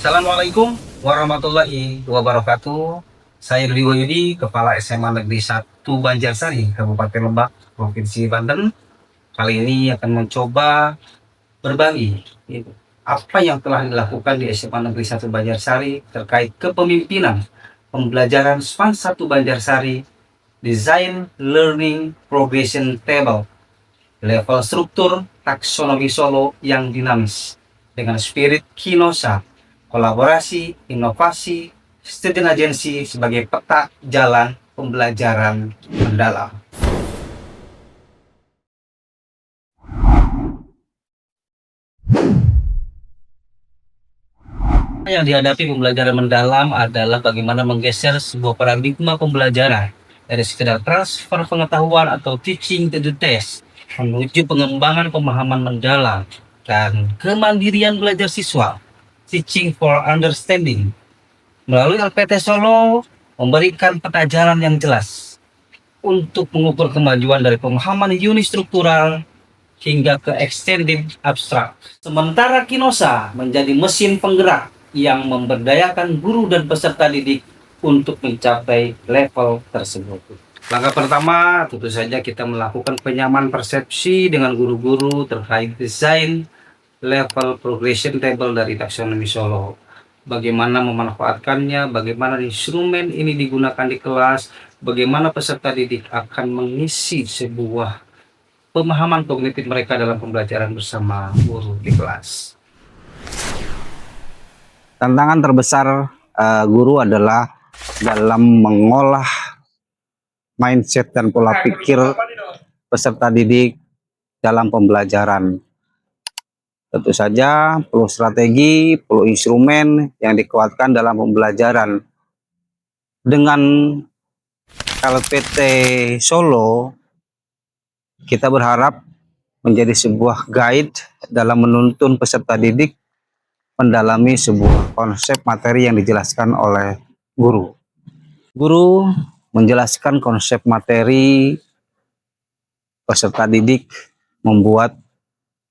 Assalamualaikum warahmatullahi wabarakatuh. Saya Rudi Wahyudi, Kepala SMA Negeri 1 Banjarsari, Kabupaten Lebak, Provinsi Banten. Kali ini akan mencoba berbagi apa yang telah dilakukan di SMA Negeri 1 Banjarsari terkait kepemimpinan pembelajaran SPAN 1 Banjarsari, Design Learning Progression Table, level struktur taksonomi Solo yang dinamis, dengan spirit Kinosa, kolaborasi, inovasi, student agency sebagai peta jalan pembelajaran mendalam. Yang dihadapi pembelajaran mendalam adalah bagaimana menggeser sebuah paradigma pembelajaran dari sekedar transfer pengetahuan atau teaching to the test menuju pengembangan pemahaman mendalam dan kemandirian belajar siswa, teaching for understanding. Melalui LPT Solo memberikan peta jalan yang jelas untuk mengukur kemajuan dari pemahaman unistruktural hingga ke extended abstrak. Sementara Kinosa menjadi mesin penggerak yang memberdayakan guru dan peserta didik untuk mencapai level tersebut. Langkah pertama tentu saja kita melakukan penyamaan persepsi dengan guru-guru terkait desain level progression table dari taksonomi Solo. Bagaimana memanfaatkannya, bagaimana instrumen ini digunakan di kelas, bagaimana peserta didik akan mengisi sebuah pemahaman kognitif mereka dalam pembelajaran bersama guru di kelas. Tantangan terbesar guru adalah dalam mengolah mindset dan pola pikir peserta didik dalam pembelajaran. Tentu saja perlu strategi, perlu instrumen yang dikuatkan dalam pembelajaran. Dengan LPT Solo, kita berharap menjadi sebuah guide dalam menuntun peserta didik mendalami sebuah konsep materi yang dijelaskan oleh guru. Guru menjelaskan konsep materi, peserta didik membuat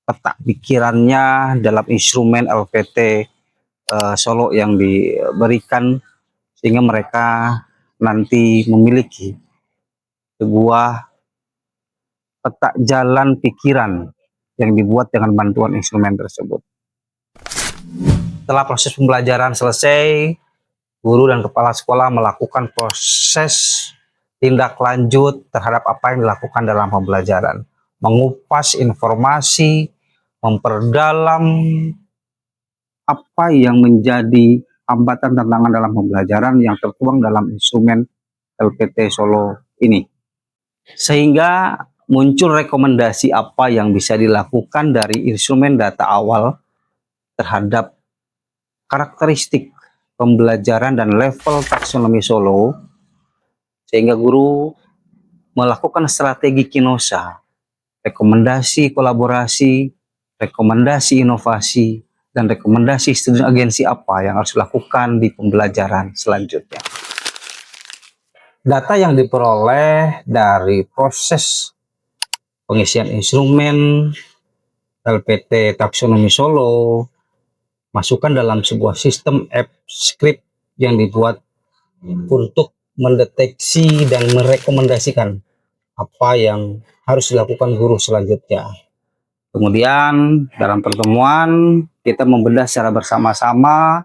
peta pikirannya dalam instrumen LPT Solo yang diberikan, sehingga mereka nanti memiliki sebuah peta jalan pikiran yang dibuat dengan bantuan instrumen tersebut. Setelah proses pembelajaran selesai, guru dan kepala sekolah melakukan proses tindak lanjut terhadap apa yang dilakukan dalam pembelajaran. Mengupas informasi, memperdalam apa yang menjadi hambatan tantangan dalam pembelajaran yang tertuang dalam instrumen LPT Solo ini. Sehingga muncul rekomendasi apa yang bisa dilakukan dari instrumen data awal terhadap karakteristik pembelajaran dan level taksonomi Solo, sehingga guru melakukan strategi Kinosa, rekomendasi kolaborasi, rekomendasi inovasi, dan rekomendasi student agency apa yang harus dilakukan di pembelajaran selanjutnya. Data yang diperoleh dari proses pengisian instrumen LPT taksonomi Solo masukkan dalam sebuah sistem app script yang dibuat untuk mendeteksi dan merekomendasikan apa yang harus dilakukan guru selanjutnya. Kemudian dalam pertemuan kita membedah secara bersama-sama,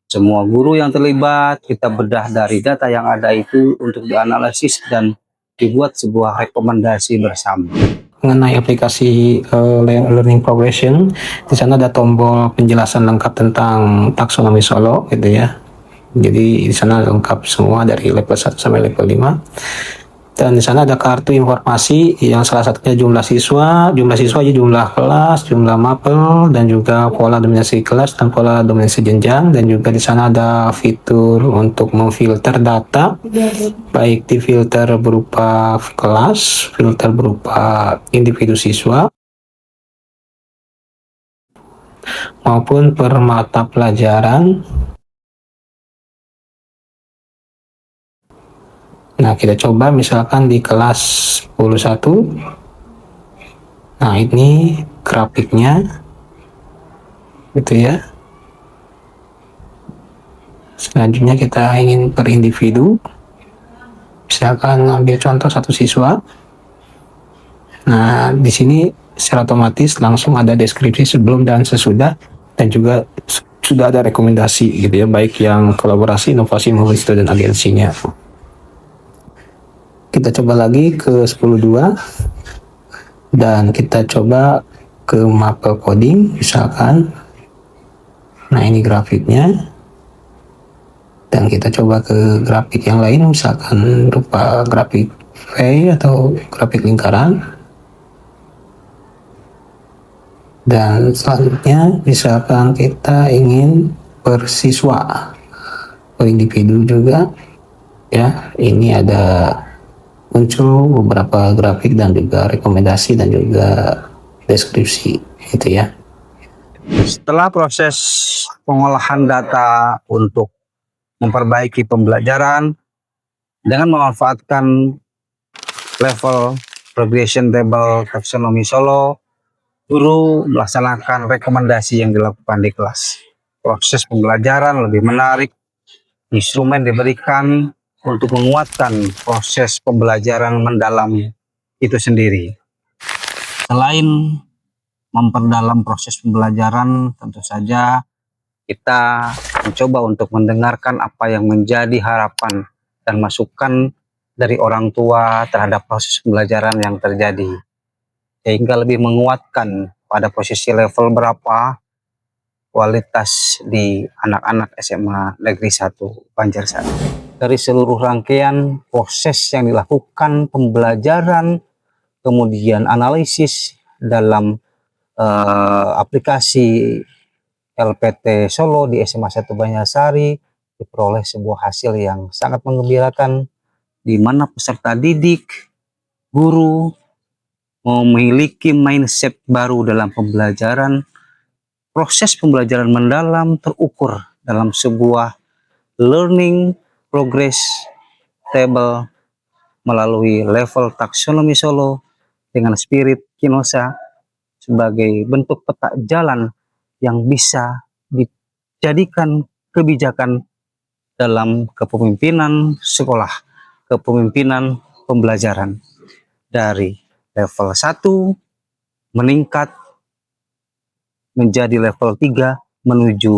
semua guru yang terlibat, kita bedah dari data yang ada itu untuk dianalisis dan dibuat sebuah rekomendasi bersama. Mengenai aplikasi learning progression, di sana ada tombol penjelasan lengkap tentang taksonomi Solo gitu ya. Jadi di sana lengkap semua dari level 1 sampai level 5. Dan di sana ada kartu informasi yang salah satunya jumlah siswa, jumlah kelas, jumlah mapel, dan juga pola dominasi kelas dan pola dominasi jenjang. Dan juga di sana ada fitur untuk memfilter data, baik di filter berupa kelas, filter berupa individu siswa, maupun per mata pelajaran. Nah, kita coba misalkan di kelas 10.1. Nah, ini grafiknya gitu ya. Selanjutnya kita ingin per individu, misalkan ambil contoh satu siswa. Nah, di sini secara otomatis langsung ada deskripsi sebelum dan sesudah, dan juga sudah ada rekomendasi gitu ya, baik yang kolaborasi, inovasi maupun student agensinya. Kita coba lagi ke 10.2 dan kita coba ke mapel coding misalkan. Nah, ini grafiknya. Dan kita coba ke grafik yang lain, misalkan berupa grafik V atau grafik lingkaran. Dan selanjutnya misalkan kita ingin per siswa, per individu juga ya, ini ada muncul beberapa grafik dan juga rekomendasi dan juga deskripsi gitu ya. Setelah proses pengolahan data untuk memperbaiki pembelajaran dengan memanfaatkan level progression table taksonomi Solo, guru melaksanakan rekomendasi yang dilakukan di kelas. Proses pembelajaran lebih menarik, instrumen diberikan untuk menguatkan proses pembelajaran mendalam itu sendiri. Selain memperdalam proses pembelajaran, tentu saja kita mencoba untuk mendengarkan apa yang menjadi harapan dan masukan dari orang tua terhadap proses pembelajaran yang terjadi, sehingga lebih menguatkan pada posisi level berapa kualitas di anak-anak SMA Negeri 1 Banjarsari. Dari seluruh rangkaian proses yang dilakukan pembelajaran, kemudian analisis dalam aplikasi LPT Solo di SMA 1 Banjarsari, diperoleh sebuah hasil yang sangat menggembirakan, di mana peserta didik, guru memiliki mindset baru dalam pembelajaran. Proses pembelajaran mendalam terukur dalam sebuah learning progress table melalui level taksonomi Solo dengan spirit Kinosa sebagai bentuk peta jalan yang bisa dijadikan kebijakan dalam kepemimpinan sekolah, kepemimpinan pembelajaran dari level 1 meningkat menjadi level 3 menuju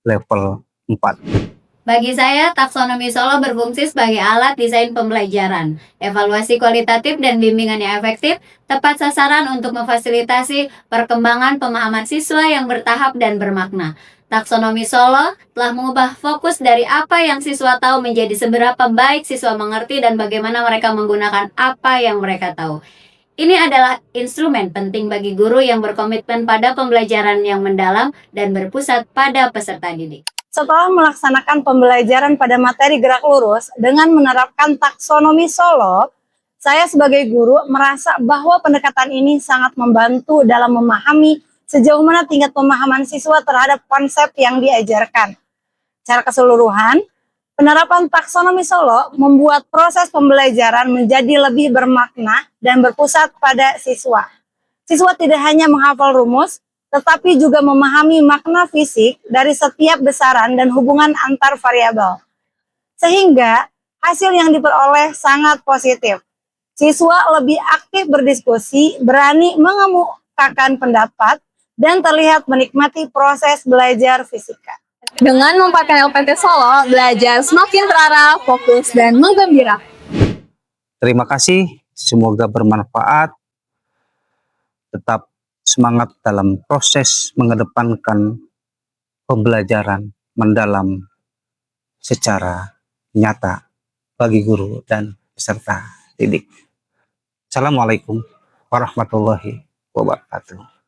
level 4. Bagi saya, taksonomi Solo berfungsi sebagai alat desain pembelajaran, evaluasi kualitatif dan bimbingan yang efektif, tepat sasaran untuk memfasilitasi perkembangan pemahaman siswa yang bertahap dan bermakna. Taksonomi Solo telah mengubah fokus dari apa yang siswa tahu menjadi seberapa baik siswa mengerti dan bagaimana mereka menggunakan apa yang mereka tahu. Ini adalah instrumen penting bagi guru yang berkomitmen pada pembelajaran yang mendalam dan berpusat pada peserta didik. Setelah melaksanakan pembelajaran pada materi gerak lurus dengan menerapkan taksonomi Solo, saya sebagai guru merasa bahwa pendekatan ini sangat membantu dalam memahami sejauh mana tingkat pemahaman siswa terhadap konsep yang diajarkan. Secara keseluruhan, penerapan taksonomi Solo membuat proses pembelajaran menjadi lebih bermakna dan berpusat pada siswa. Siswa tidak hanya menghafal rumus, tetapi juga memahami makna fisik dari setiap besaran dan hubungan antar variabel. Sehingga hasil yang diperoleh sangat positif. Siswa lebih aktif berdiskusi, berani mengemukakan pendapat, dan terlihat menikmati proses belajar fisika. Dengan memanfaatkan LPT Solo, belajar semakin terarah, fokus, dan menggembirakan. Terima kasih, semoga bermanfaat. Tetap semangat dalam proses mengedepankan pembelajaran mendalam secara nyata bagi guru dan peserta didik. Assalamualaikum warahmatullahi wabarakatuh.